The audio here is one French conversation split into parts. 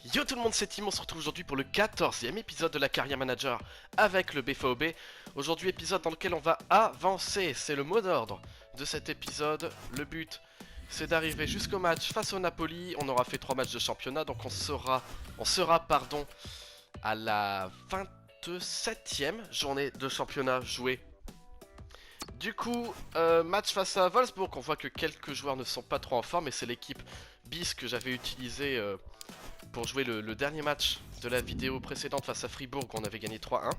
Yo tout le monde, c'est Tim, on se retrouve aujourd'hui pour le 14e épisode de la Career Manager avec le BFOB. Aujourd'hui épisode dans lequel on va avancer, c'est le mot d'ordre de cet épisode. Le but c'est d'arriver jusqu'au match face au Napoli. On aura fait 3 matchs de championnat, donc on sera à la 27e journée de championnat jouée. Du coup, match face à Wolfsburg, on voit que quelques joueurs ne sont pas trop en forme et c'est l'équipe bis que j'avais utilisée pour jouer le dernier match de la vidéo précédente face à Fribourg, on avait gagné 3-1.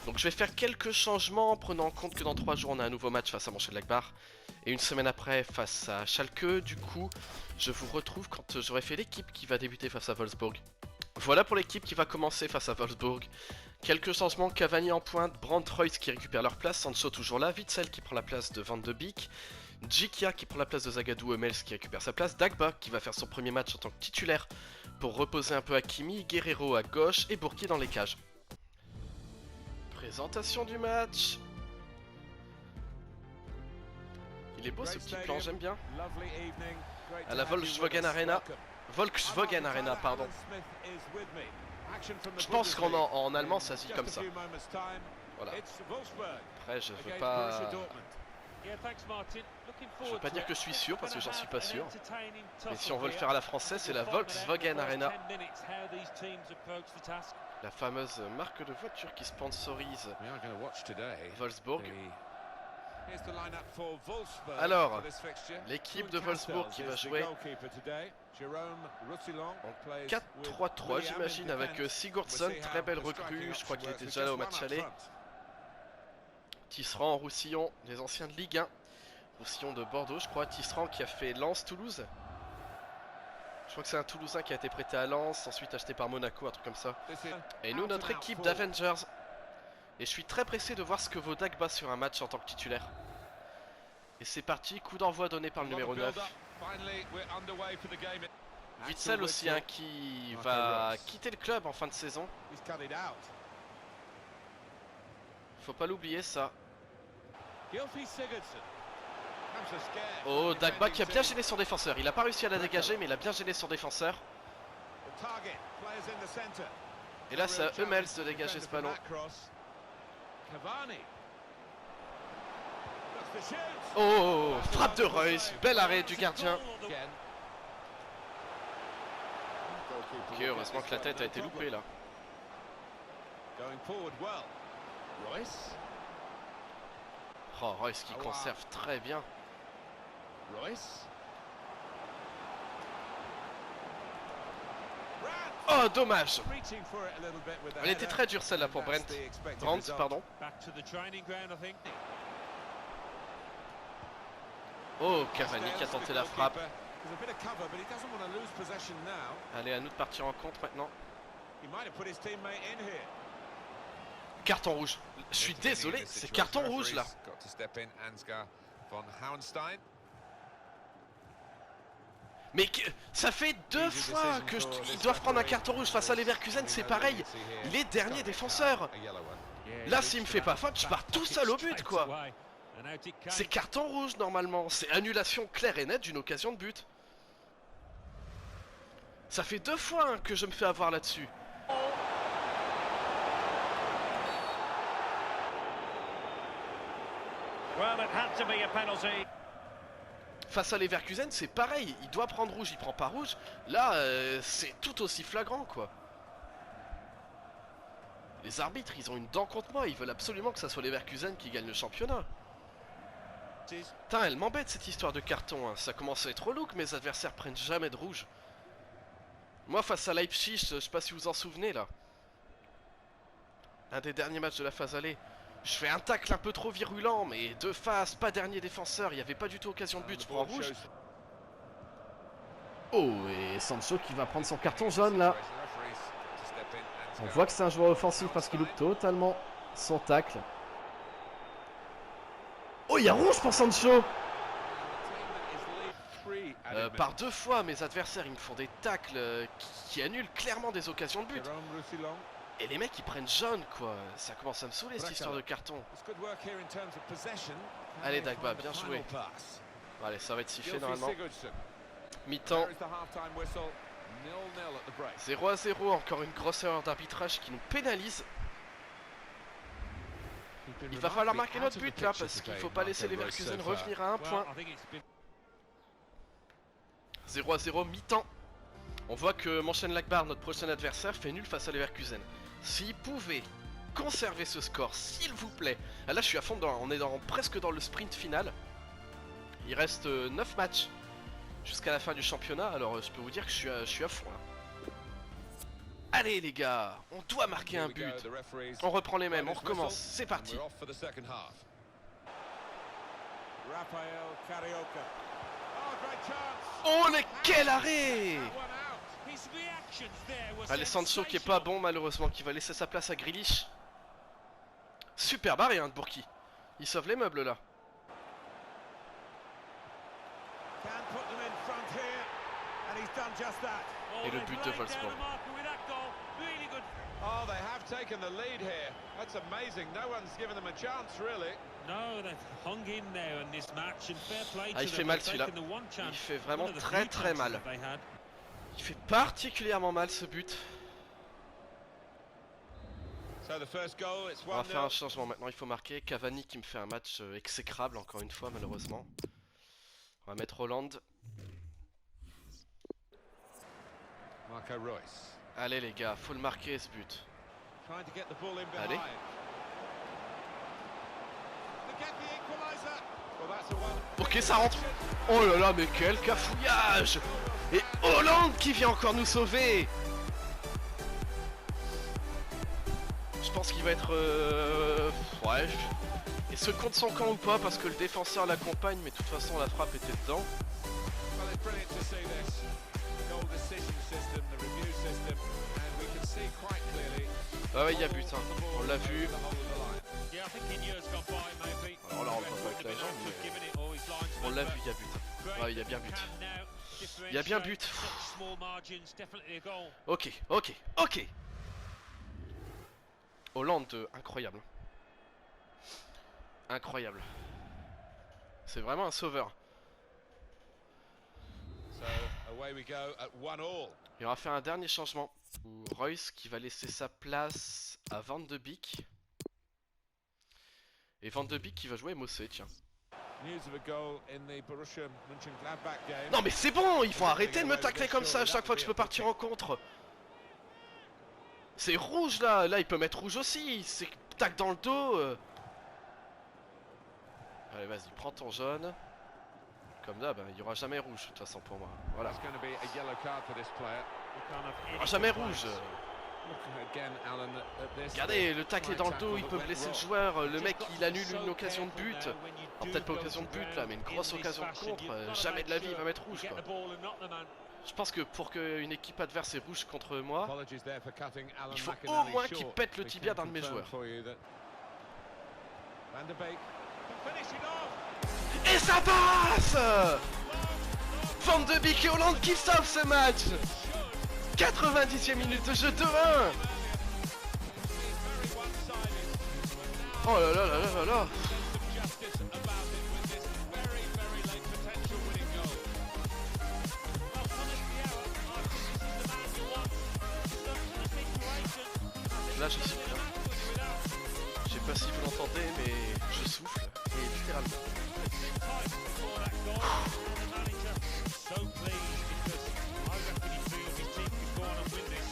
Donc je vais faire quelques changements en prenant en compte que dans 3 jours on a un nouveau match face à Mönchengladbach et une semaine après face à Schalke. Du coup, je vous retrouve quand j'aurai fait l'équipe qui va débuter face à Wolfsburg. Voilà pour l'équipe qui va commencer face à Wolfsburg. Quelques changements, Cavani en pointe, Brandt Reus qui récupère leur place, Sancho toujours là, Witsel qui prend la place de Van de Beek, Djikia qui prend la place de Zagadou, Hummels qui récupère sa place, Dagba qui va faire son premier match en tant que titulaire pour reposer un peu Hakimi, Guerrero à gauche et Bourki dans les cages. Présentation du match. Il est beau ce petit plan, j'aime bien. À la Volkswagen Arena. Volkswagen Arena, pardon. Je pense qu'en allemand ça se dit comme ça. Voilà. Après je veux pas dire que je suis sûr parce que j'en suis pas sûr. Mais si on veut le faire à la française, c'est la Volkswagen Arena. La fameuse marque de voiture qui sponsorise Wolfsburg. Alors, l'équipe de Wolfsburg qui va jouer en 4-3-3 j'imagine avec Sigurdsson, très belle recrue, je crois qu'il était déjà là au match aller. Tisserand, Roussillon, les anciens de Ligue 1. Roussillon de Bordeaux je crois, Tisserand qui a fait Lens-Toulouse. Je crois que c'est un Toulousain qui a été prêté à Lens, ensuite acheté par Monaco, un truc comme ça. Et nous, notre équipe d'Avengers. Et je suis très pressé de voir ce que vaut Dagba sur un match en tant que titulaire. Et c'est parti, coup d'envoi donné par le numéro 9. Witsel aussi hein, qui va quitter le club en fin de saison. Faut pas l'oublier ça. Oh, Dagba qui a bien gêné son défenseur. Il a pas réussi à la dégager mais il a bien gêné son défenseur. Et là c'est à Hummels de dégager ce ballon. Oh, frappe de Reus, bel arrêt du gardien. Ok, heureusement que la tête a été loupée là. Oh, Reus qui conserve très bien. Oh, dommage. Elle était très dure celle-là pour Brandt, pardon. Oh, Cavani qui a tenté la frappe. Allez, à nous de partir en compte maintenant. Carton rouge. Je suis désolé, c'est carton rouge là. Mais ça fait 2 fois qu'ils doivent prendre un carton rouge face à Leverkusen, c'est pareil. Il est dernier défenseur. Là, s'il me fait pas faute, je pars tout seul au but quoi. C'est carton rouge normalement, c'est annulation claire et nette d'une occasion de but. Ça fait 2 fois hein, que je me fais avoir là-dessus. Face à Leverkusen, c'est pareil, il doit prendre rouge, il prend pas rouge. Là, c'est tout aussi flagrant quoi. Les arbitres, ils ont une dent contre moi, ils veulent absolument que ça soit Leverkusen qui gagne le championnat. Putain, elle m'embête cette histoire de carton, hein. Ça commence à être relou que mes adversaires prennent jamais de rouge. Moi face à Leipzig, je sais pas si vous vous en souvenez là. Un des derniers matchs de la phase aller. Je fais un tacle un peu trop virulent, mais de face, pas dernier défenseur, il n'y avait pas du tout occasion de but, je prends rouge. Oh, et Sancho qui va prendre son carton jaune là. On voit que c'est un joueur offensif parce qu'il loupe totalement son tacle. Oh, il y a rouge pour Sancho. Par 2 fois, mes adversaires, ils me font des tacles qui annulent clairement des occasions de but. Et les mecs, ils prennent jaune, quoi. Ça commence à me saouler, cette histoire de carton. Allez, Dagba, bien joué. Allez, ça va être sifflé, normalement. Mi-temps. 0-0, encore une grosse erreur d'arbitrage qui nous pénalise. Il va falloir marquer notre but là parce qu'il faut pas laisser les Leverkusen revenir à un point. 0-0 mi-temps. On voit que Mönchengladbach, notre prochain adversaire, fait nul face à Leverkusen. S'il pouvait conserver ce score, s'il vous plaît. Ah, là je suis à fond dedans, on est presque dans le sprint final. Il reste 9 matchs jusqu'à la fin du championnat, alors je peux vous dire que je suis à fond là. Allez les gars, on doit marquer un but. On reprend les mêmes, on recommence, c'est parti. Oh mais quel arrêt! Allez, Sancho qui est pas bon malheureusement, qui va laisser sa place à Grealish. Super barré hein, de Bourki. Il sauve les meubles là. Et le but de Wolfsburg. Oh, they have taken the lead here. That's amazing. No one's given them a chance, really. No, they've hung in there in this match and fair play to them. Ah, il fait mal celui-là. Il fait vraiment très très mal. Il fait particulièrement mal ce but. So the first goal, it's 1-0. On va faire un changement maintenant, il faut marquer. Cavani qui me fait un match exécrable encore une fois malheureusement. On va mettre Hollande. Marco Reus. Allez les gars, faut le marquer ce but. Allez. Ok, ça rentre. Oh là là, mais quel cafouillage! Et Hollande qui vient encore nous sauver. Je pense qu'il va être... Ouais. Est-ce contre son camp ou pas? Parce que le défenseur l'accompagne, mais de toute façon la frappe était dedans. Ah ouais, il y a but, hein. On l'a vu. Alors là, on va pas avec la jambe, mais... On l'a vu, il y a but. Ah, il y a bien but. Il y a bien but. Ok, ok, ok. Hollande, incroyable. Incroyable. C'est vraiment un sauveur. Et on va faire un dernier changement. Reus qui va laisser sa place à Van de Beek. Et Van de Beek qui va jouer Mossé, tiens. Non mais c'est bon, il faut arrêter de me tacler comme ça à chaque fois que je peux partir en contre. C'est rouge là, là il peut mettre rouge aussi, c'est tac dans le dos. Allez vas-y, prends ton jaune. Comme d'hab, il n'y aura jamais rouge de toute façon pour moi. Voilà. Il n'y aura jamais rouge. Regardez, le tacle est dans le dos, il peut blesser le joueur. Le mec il annule une occasion de but. Alors peut-être pas occasion de but là, mais une grosse occasion de contre. Jamais de la vie il va mettre rouge quoi. Je pense que pour qu'une équipe adverse est rouge contre moi, il faut au moins qu'il pète le tibia d'un de mes joueurs. Et ça passe! Van de Beek et Hollande qui sauvent ce match. 90e minute de jeu, 2-1. Oh là là là là là là. Là je souffle. Je sais pas si vous l'entendez mais je souffle. Et littéralement.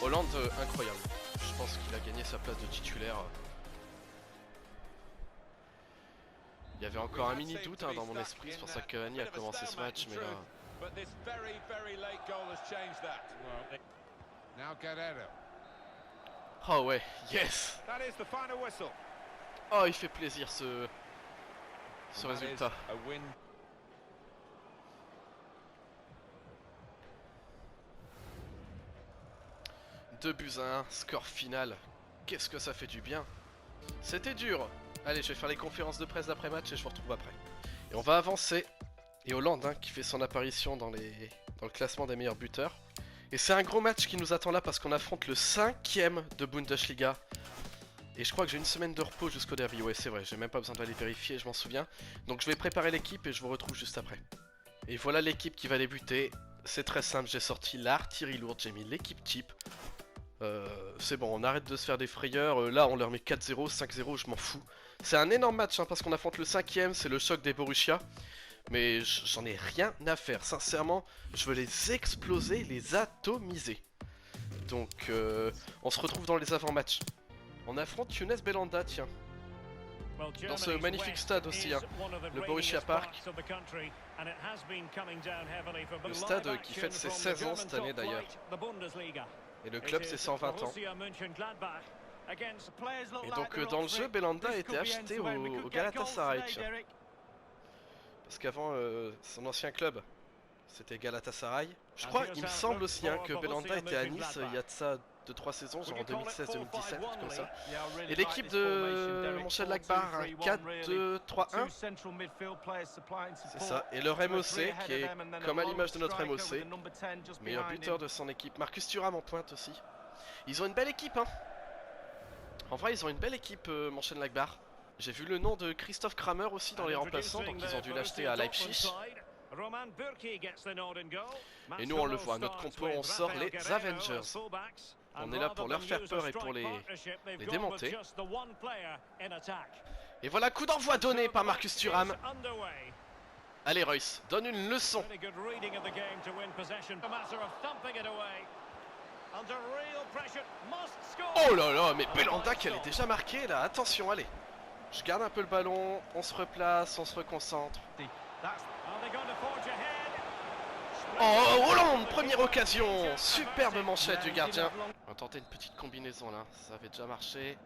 Hollande, incroyable. Je pense qu'il a gagné sa place de titulaire. Il y avait encore un mini doute hein, dans mon esprit, c'est pour ça que Cavani a commencé ce match, mais là... Oh ouais, yes! Oh, il fait plaisir ce résultat. 2-1, score final. Qu'est-ce que ça fait du bien. C'était dur. Allez, je vais faire les conférences de presse d'après-match et je vous retrouve après. Et on va avancer. Et Hollande hein, qui fait son apparition dans le classement des meilleurs buteurs. Et c'est un gros match qui nous attend là parce qu'on affronte le 5e de Bundesliga. Et je crois que j'ai une semaine de repos jusqu'au derby. Ouais, c'est vrai, j'ai même pas besoin d'aller vérifier, je m'en souviens. Donc je vais préparer l'équipe et je vous retrouve juste après. Et voilà l'équipe qui va débuter. C'est très simple, j'ai sorti l'artillerie lourde, j'ai mis l'équipe type. C'est bon, on arrête de se faire des frayeurs. Là, on leur met 4-0, 5-0, je m'en fous. C'est un énorme match hein, parce qu'on affronte le 5ème, c'est le choc des Borussia. Mais j'en ai rien à faire, sincèrement, je veux les exploser, les atomiser. Donc, on se retrouve dans les avant-matchs. On affronte Younes Belhanda, tiens. Dans ce magnifique stade aussi, hein, le Borussia Park. Le stade qui fête ses 16 ans cette année d'ailleurs. Et le club c'est 120 ans. Et donc dans le jeu, Belhanda a été acheté au Galatasaray. Tiens. Parce qu'avant son ancien club c'était Galatasaray. Je crois, il me semble aussi hein, que Belhanda était à Nice il y a de ça 2-3 saisons, genre en 2016-2017, comme ça. Et l'équipe de Mönchengladbach, un 4-2-3-1. C'est ça. Et leur MOC, qui est comme à l'image de notre MOC, meilleur buteur de son équipe. Marcus Thuram en pointe aussi. Ils ont une belle équipe, hein. En vrai, ils ont une belle équipe, Mönchengladbach. J'ai vu le nom de Christoph Kramer aussi dans les remplaçants, donc ils ont dû l'acheter à Leipzig. Et nous on le voit, notre compo on sort les Avengers. On est là pour leur faire peur et pour les démonter. Et voilà, coup d'envoi donné par Marcus Thuram. Allez Reus, donne une leçon. Oh là là, mais Belhanda qu'elle est déjà marquée là, attention, allez. Je garde un peu le ballon, on se replace, on se reconcentre. Oh, Hollande, première occasion. Superbe manchette du gardien. On va tenter une petite combinaison là, ça avait déjà marché.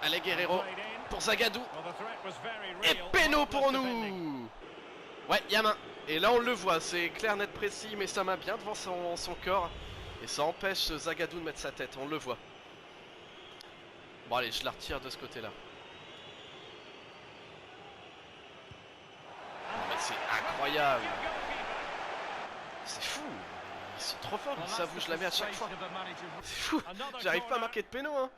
Allez Guerrero pour Zagadou. Et péno pour nous. Ouais, y a main. Et là on le voit, c'est clair, net, précis, mais ça m'a bien devant son corps. Et ça empêche Zagadou de mettre sa tête, on le voit. Bon allez, je la retire de ce côté là. C'est incroyable. C'est fou. Ils sont trop forts, ils savent où je la mets à chaque fois. C'est fou. J'arrive pas à marquer de péno hein.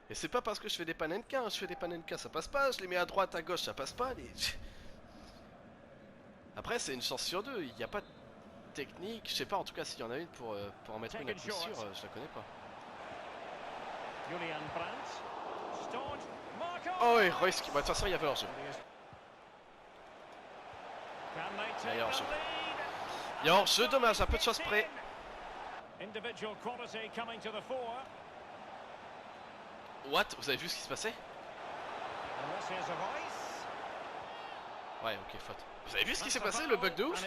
Et c'est pas parce que je fais des panenka, je fais des panenka ça passe pas, je les mets à droite, à gauche, ça passe pas. Après c'est une chance sur deux, il n'y a pas de technique, je sais pas en tout cas s'il y en a une pour en mettre une à coup sûr, je la connais pas. Oh oui, Reus, de toute façon il y avait hors-jeu. Il y a hors-jeu. Il y a hors-jeu, dommage, un peu de chance près. What? Vous avez vu ce qui se passait? Ouais, ok, faute. Vous avez vu ce qui s'est passé, le bug de ouf?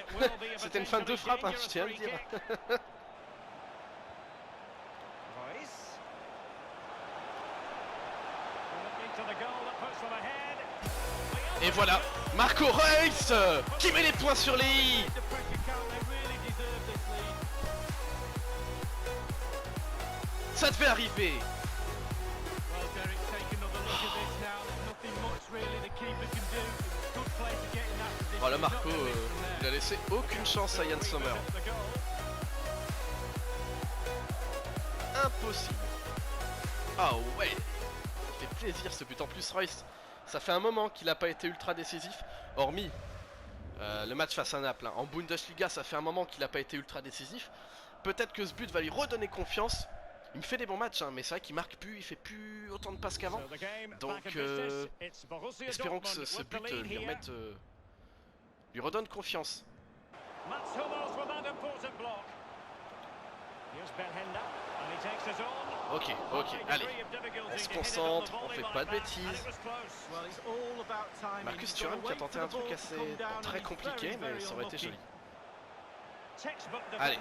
C'était une fin de frappe, hein, je tiens à le dire. Et voilà, Marco Reus qui met les points sur les i. Ça devait arriver. Voilà, Marco, il a laissé aucune chance à Yann Sommer. Impossible. Ah ouais, il fait plaisir ce but. En plus, Reus, ça fait un moment qu'il n'a pas été ultra décisif, hormis le match face à Naples. Hein. En Bundesliga, ça fait un moment qu'il n'a pas été ultra décisif. Peut-être que ce but va lui redonner confiance. Il me fait des bons matchs, hein, mais c'est vrai qu'il marque plus, il fait plus autant de passes qu'avant. Donc, espérons que ce but lui redonne confiance. Ok, allez, on se concentre, on fait pas de bêtises. Marcus Thuram qui a tenté un truc assez très compliqué, mais ça aurait été joli. Allez,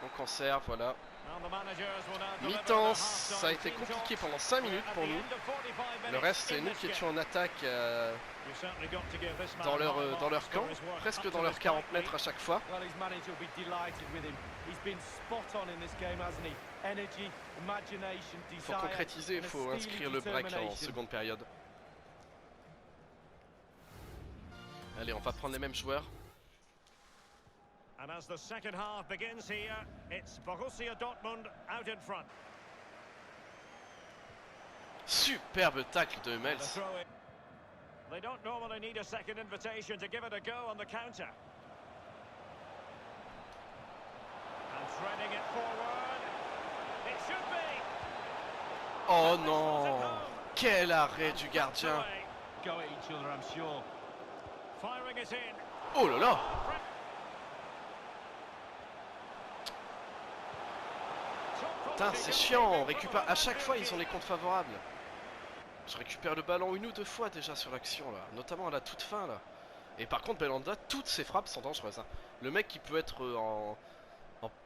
on conserve, voilà. Mi-temps, ça a été compliqué pendant 5 minutes pour nous. Le reste, c'est nous qui étions en attaque dans leur camp, presque dans leurs 40 mètres à chaque fois. Il faut concrétiser, il faut inscrire le break en seconde période. Allez, on va prendre les mêmes joueurs. And as the second half begins here, it's Borussia Dortmund out in front. Superbe tacle de Hummels. They don't normally need a second invitation to give it a go on the counter. And threading it forward. It should be. Oh non! Quel arrêt du gardien! Go at each other, I'm sure. Firing it in. Oh là là! Putain, c'est chiant, on récupère à chaque fois, ils ont les comptes favorables. Je récupère le ballon une ou deux fois déjà sur l'action là, notamment à la toute fin là. Et par contre, Belhanda, toutes ses frappes sont dangereuses. Hein. Le mec qui peut être en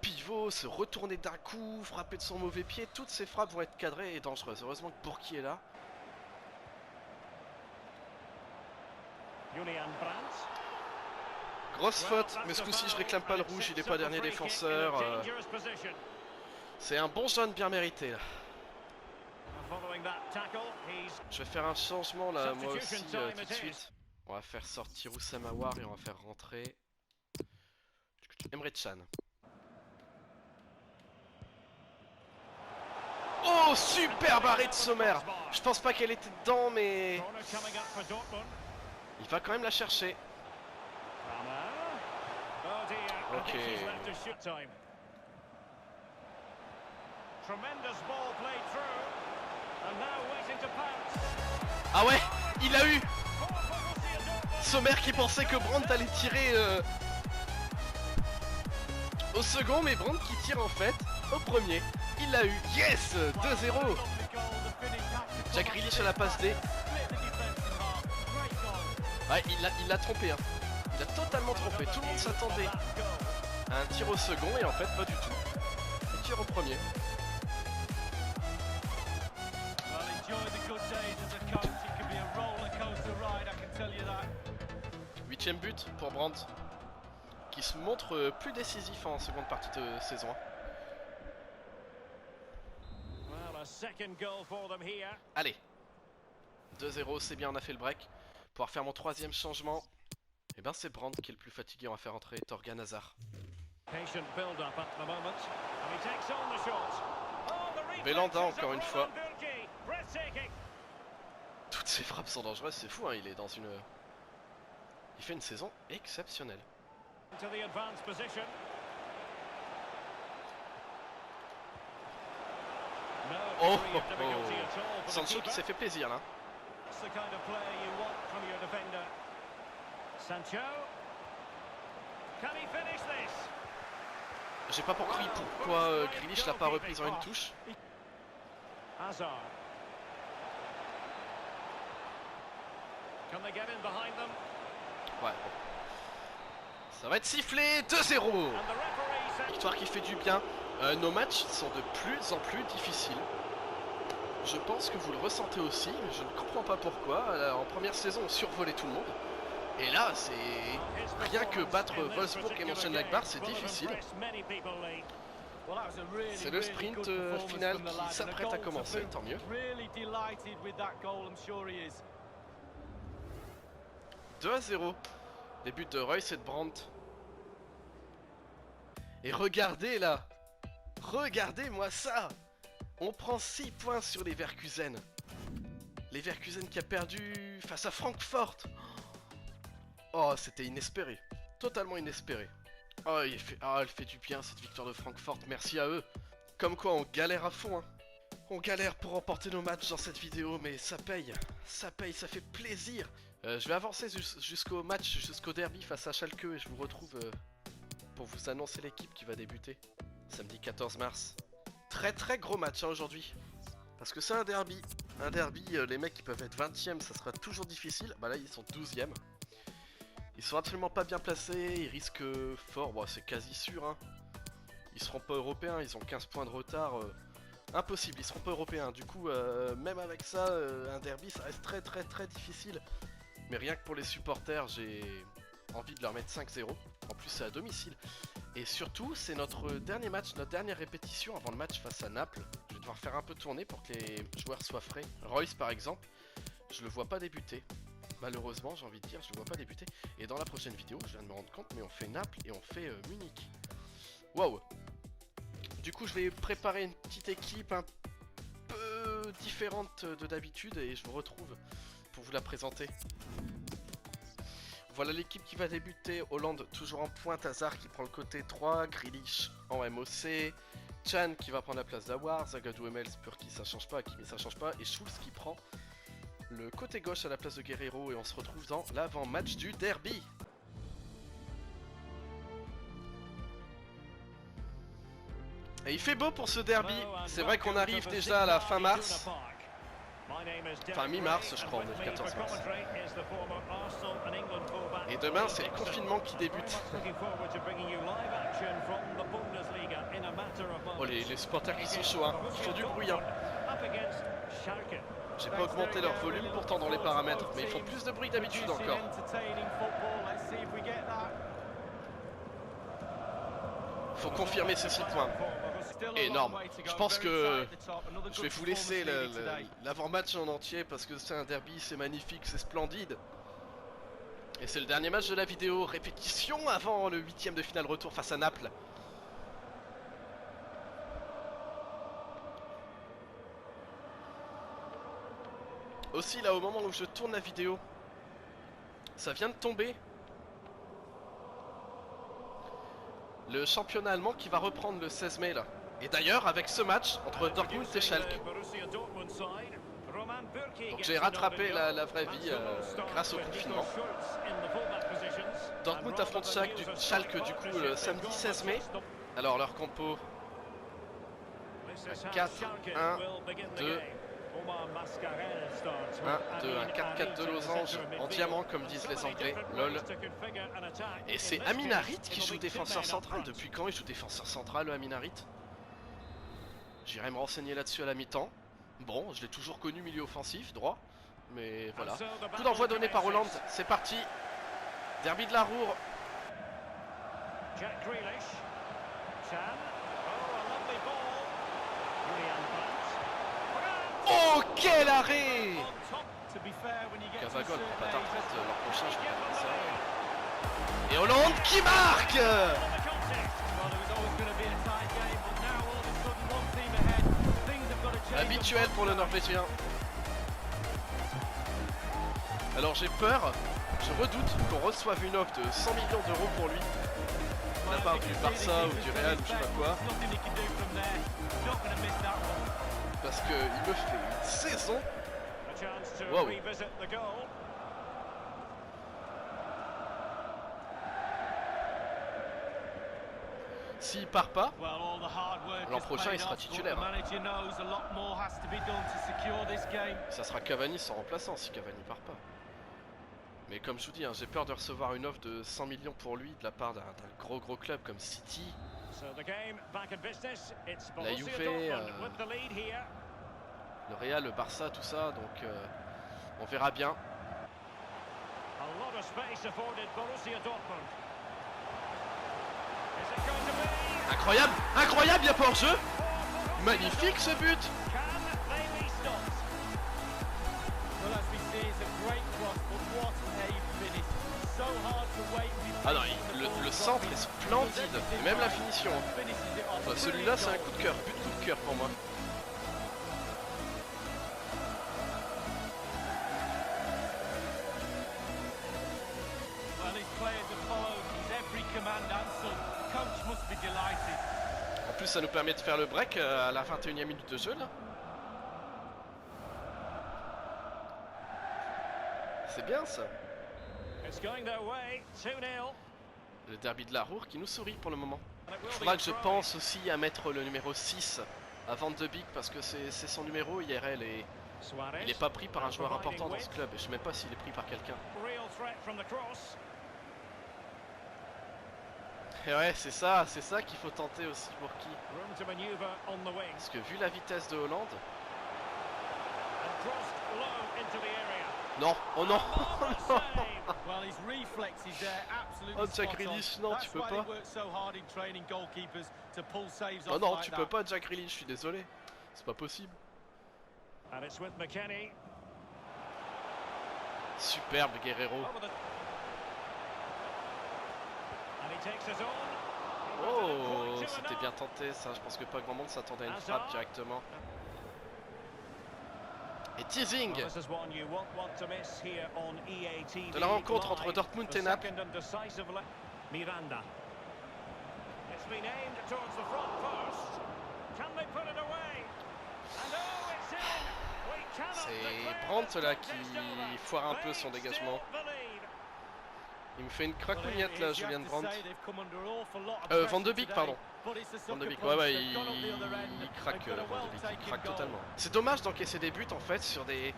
pivot, se retourner d'un coup, frapper de son mauvais pied, toutes ses frappes vont être cadrées et dangereuses. Heureusement que Bourki est là. Julian Brandt. Grosse faute, mais ce coup-ci je réclame pas le rouge, il est pas dernier défenseur. C'est un bon jaune bien mérité là. Je vais faire un changement là, moi aussi, tout de suite. On va faire sortir Oussama Aouar et on va faire rentrer Emre Can. Oh, super arrêt de Sommer. Je pense pas qu'elle était dedans, mais il va quand même la chercher. Ok. Ah ouais, il a eu Sommer qui pensait que Brandt allait tirer au second, mais Brandt qui tire en fait au premier. Il l'a eu. Yes, 2-0. Jack Grealish à la passe D. Ouais, il l'a trompé. Hein. Il a totalement trompé. Tout le monde s'attendait à un tir au second et en fait pas du tout. Il tire au premier. 8ème but pour Brandt, qui se montre plus décisif en seconde partie de saison. Allez, 2-0, c'est bien, on a fait le break. Pour faire mon troisième changement, et ben c'est Brandt qui est le plus fatigué, on va faire entrer Torgan Hazard. Belhanda encore une fois. Toutes ses frappes sont dangereuses, c'est fou, hein, il est dans une... Il fait une saison exceptionnelle. Oh, oh, oh. Sancho qui s'est fait plaisir là. J'ai pas compris pourquoi Grealish l'a pas reprise en une touche. Ouais, bon. Ça va être sifflé, 2-0. Victoire qui fait du bien. Nos matchs sont de plus en plus difficiles. Je pense que vous le ressentez aussi. Je ne comprends pas pourquoi. En première saison, on survolait tout le monde. Et là, c'est... Rien que battre Wolfsburg et Mönchengladbach, c'est difficile. C'est le sprint final qui s'apprête à commencer, tant mieux. 2-0. Les buts de Reus et de Brandt. Et regardez là. Regardez-moi ça. On prend 6 points sur les Leverkusen. Leverkusen qui a perdu face à Francfort. Oh, c'était inespéré. Totalement inespéré. Oh, elle fait du bien cette victoire de Francfort. Merci à eux. Comme quoi, on galère à fond. Hein. On galère pour remporter nos matchs dans cette vidéo, mais ça paye. Ça paye, ça fait plaisir. Je vais avancer jusqu'au match, jusqu'au derby face à Schalke et je vous retrouve pour vous annoncer l'équipe qui va débuter samedi 14 mars. Très gros match hein, aujourd'hui. Parce que c'est un derby. Un derby, les mecs qui peuvent être 20ème, ça sera toujours difficile. Bah là, ils sont 12ème. Ils sont absolument pas bien placés, ils risquent fort. Bon, c'est quasi sûr. Hein. Ils seront pas européens, ils ont 15 points de retard. Impossible, ils seront pas européens. Du coup, même avec ça, un derby, ça reste très difficile. Mais rien que pour les supporters, j'ai envie de leur mettre 5-0. En plus, c'est à domicile. Et surtout, c'est notre dernier match, notre dernière répétition avant le match face à Naples. Je vais devoir faire un peu tourner pour que les joueurs soient frais. Reus, par exemple, je le vois pas débuter. Malheureusement, j'ai envie de dire, je le vois pas débuter. Et dans la prochaine vidéo, je viens de me rendre compte, mais on fait Naples et on fait Munich. Waouh! Du coup, je vais préparer une petite équipe un peu différente de d'habitude et je vous retrouve pour vous la présenter. Voilà l'équipe qui va débuter. Hollande toujours en pointe, Hazard qui prend le côté 3, Grealish en MOC, Chan qui va prendre la place d'Awar, Zagadou Emels pour qui ça change pas, Kimi ça change pas, et Schulz qui prend le côté gauche à la place de Guerrero, et on se retrouve dans l'avant-match du derby. Et il fait beau pour ce derby, c'est vrai qu'on arrive déjà à la fin mars. Enfin mi-mars je crois, on est le 14 mars. Et demain c'est le confinement qui débute. Oh les supporters qui sont chauds, hein. Ils font du bruit hein. J'ai pas augmenté leur volume pourtant dans les paramètres, mais ils font plus de bruit que d'habitude encore. Faut confirmer ces 6 points. Énorme. Je pense que je vais vous laisser l'avant-match en entier parce que c'est un derby, c'est magnifique, c'est splendide. Et c'est le dernier match de la vidéo, répétition avant le 8ème de finale retour face à Naples. Aussi là au moment où je tourne la vidéo, ça vient de tomber. Le championnat allemand qui va reprendre le 16 mai là. Et d'ailleurs avec ce match entre Dortmund et Schalke. Donc j'ai rattrapé la vraie vie grâce au confinement. Dortmund affronte Schalke du coup le samedi 16 mai. Alors leur compo 4, 1, 2, 1, 2, un 4-4 de losange en diamant comme disent les anglais, lol. Et c'est Amin Harit qui joue défenseur central. Depuis quand il joue défenseur central, Amin Harit? J'irai me renseigner là-dessus à la mi-temps. Bon, je l'ai toujours connu milieu offensif, droit. Mais voilà. Coup d'envoi donné par Hollande, c'est parti. Derby de la Ruhr. Oh, quel arrêt! Cavagol prend pas ta retraite, l'an prochain je vais regarder ça. Et Hollande qui marque! Habituel pour le Norvégien. Alors j'ai peur, je redoute qu'on reçoive une offre de 100 millions d'euros pour lui. De la part du Barça ou du Real ou je sais pas quoi. Parce qu'il me fait une saison. Wow. S'il part pas, l'an prochain il sera titulaire. Ça sera Cavani sans remplaçant si Cavani part pas. Mais comme je vous dis, hein, j'ai peur de recevoir une offre de 100 millions pour lui de la part d'un gros club comme City. La Juve, le Real, le Barça, tout ça, donc on verra bien. Incroyable, incroyable, il y a pas hors-jeu. Magnifique ce but. Ah non, le centre est splendide, et même la finition. Bah, celui-là c'est un coup de cœur, but de coup de cœur pour moi. En plus ça nous permet de faire le break à la 21e minute de jeu là. C'est bien ça. Le derby de la Ruhr qui nous sourit pour le moment. Il faudra que je pense aussi à mettre le numéro 6 à Van de Beek parce que c'est son numéro IRL et il n'est pas pris par un joueur important dans ce club et je ne sais même pas s'il est pris par quelqu'un. Et ouais, c'est ça qu'il faut tenter aussi pour qui. Parce que vu la vitesse de Hollande. Non, oh non. Oh Jack Grealish, non tu peux pas. Oh non tu peux pas Jack Grealish, je suis désolé. C'est pas possible. Superbe Guerrero. Oh, c'était bien tenté ça, je pense que pas grand monde s'attendait à une frappe directement. Et teasing Well, this is one you won't want to miss here on EA TV de la rencontre entre live. Dortmund The et Naples. second and decisive Miranda. It's been aimed towards the front post. Can they put it away? And oh, it's in. We cannot C'est declare Brandt this là contest qui over. foire un peu They son dégagement. still believe. Il me fait une cracognette là, Julian Brandt. Van Van de Beek, pardon. Van de Beek, ouais, il craque, Van de Beek, il craque totalement. C'est dommage d'encaisser des buts en fait sur des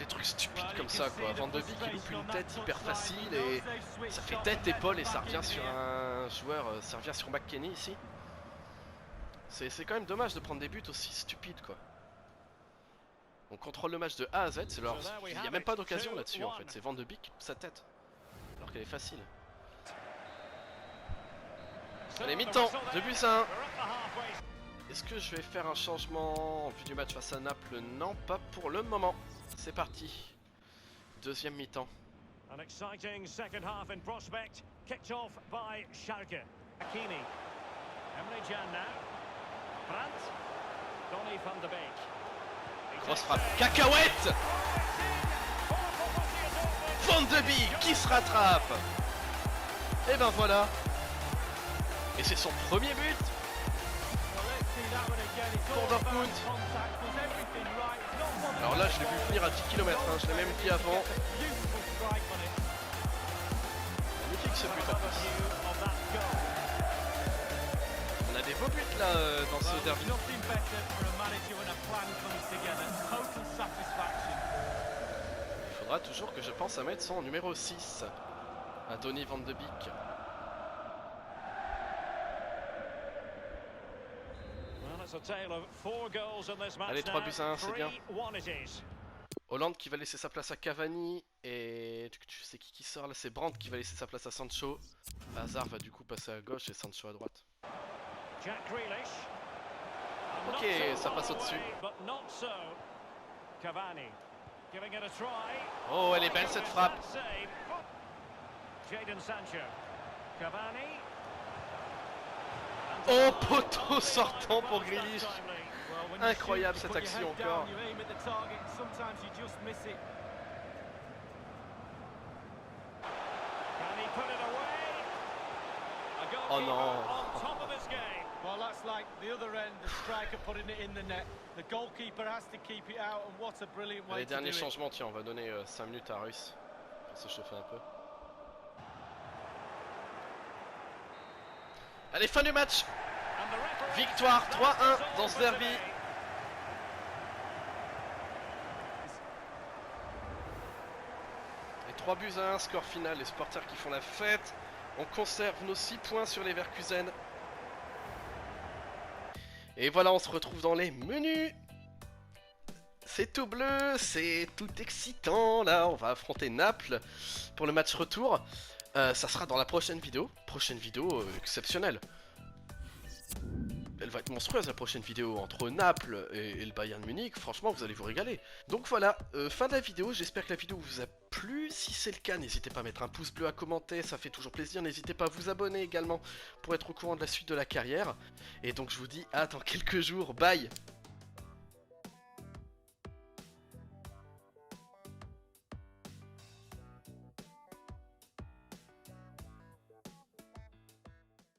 trucs stupides comme ça quoi. Van de Beek il loupe une tête hyper facile et ça fait tête, épaule et ça revient sur un joueur, ça revient sur McKennie ici. C'est quand même dommage de prendre des buts aussi stupides quoi. On contrôle le match de A à Z, il n'y a même pas d'occasion là-dessus en fait, c'est Van de Beek qui loupe sa tête. Alors qu'elle est facile. Allez, mi-temps, 2-1. Est-ce que je vais faire un changement en vue du match face à Naples? Non, pas pour le moment. C'est parti. Deuxième mi-temps. An exciting second half in prospect, kicked off by Schalke. Hakimi. Emre Can now. Brandt. Donny van de Beek. Grosse frappe. Cacahuète! Van de Beek qui se rattrape. Et ben voilà. Et c'est son premier but pour Dortmund. Alors là je l'ai vu venir à 10 km, hein. Je l'ai même dit avant. Magnifique ce but en plus. On a des beaux buts là dans ce derby. Il faudra toujours que je pense à mettre son numéro 6 à Donny van de Beek. Allez, 3-1, c'est bien. Hollande qui va laisser sa place à Cavani. Et tu sais qui sort là? C'est Brandt qui va laisser sa place à Sancho. Hazard va du coup passer à gauche et Sancho à droite. Ok, ça passe au-dessus. Oh, elle est belle cette frappe. Oh, poteau sortant pour Grealish. Incroyable cette action encore. Oh non. Well, that's like the other end, the striker putting it in the net. The goalkeeper has to keep it out, and what a brilliant way Les to derniers do it. changements, tiens, on va donner 5 minutes à Ruiz pour se chauffer un peu. Allez, fin du match. Victoire 3-1 dans ce derby. Et 3-1, score final, les supporters qui font la fête. On conserve nos 6 points sur les Leverkusen. Et voilà, on se retrouve dans les menus. C'est tout bleu, c'est tout excitant. Là, on va affronter Naples pour le match retour. Ça sera dans la prochaine vidéo. Prochaine vidéo exceptionnelle. Elle va être monstrueuse la prochaine vidéo entre Naples et le Bayern Munich. Franchement, vous allez vous régaler. Donc voilà, fin de la vidéo. J'espère que la vidéo vous a plu. Si c'est le cas, n'hésitez pas à mettre un pouce bleu, à commenter. Ça fait toujours plaisir. N'hésitez pas à vous abonner également pour être au courant de la suite de la carrière. Et donc je vous dis à dans quelques jours. Bye!